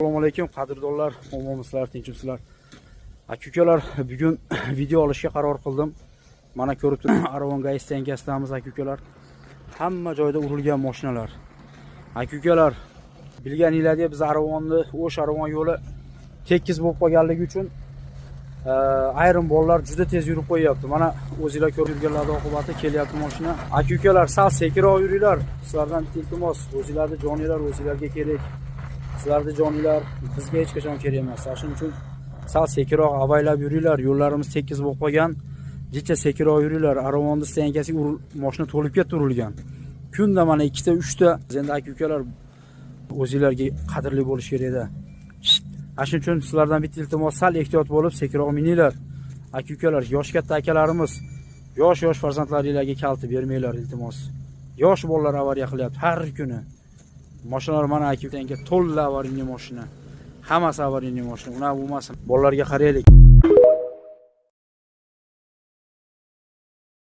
Assalomu alaykum qadrdonlar, omonmisizlar, tinchmisizlar. Aka-ukalar, bugun video olishga qaror qildim. Mana ko'rib turibsiz, Aravon Gaz stansiyasidamiz aka-ukalar. Hamma joyda urilgan mashinalar. Aka-ukalar, bilganinglardek biz Aravonni, O'sh Aravon yo'li tekis bo'lib qolganligi uchun ayrim bolalar juda tez yurib qo'yapti. Mana o'zingizlar ko'rib yurganlar oqibati kelyapti mashina. Aka-ukalar, sal sekinroq yuringlar. Sizlardan iltimos, o'zingizlarning joninglar o'zingizlarga kerak. Sizlarning joninglar bizga hech qachon kerak emas. Shuning uchun sal sekinroq avaylab yuringlar. Yo'llarimiz tekis bo'lib qolgan. Jicha sekinroq yuringlar. Aravonni stansiyasiga mashina to'lib ketdi urilgan. Kunda mana 2 ta 3 ta. Endi aka-ukalar o'zingizlarga qadrli bo'lish kerak-da. Shuning uchun sizlardan bitta iltimos, sal ehtiyot bo'lib sekinroq mininglar. Aka-ukalar, yosh katta akalarimiz, yosh farzandlaringizga kalti bermanglar iltimos. Yosh bolalar avariya qilyapti har kuni. Mashinalar mana aka-ukalarga to'la avariya mashina. Hammasi avariya mashina. Uni bo'lmasin. Bolalarga qaraylik.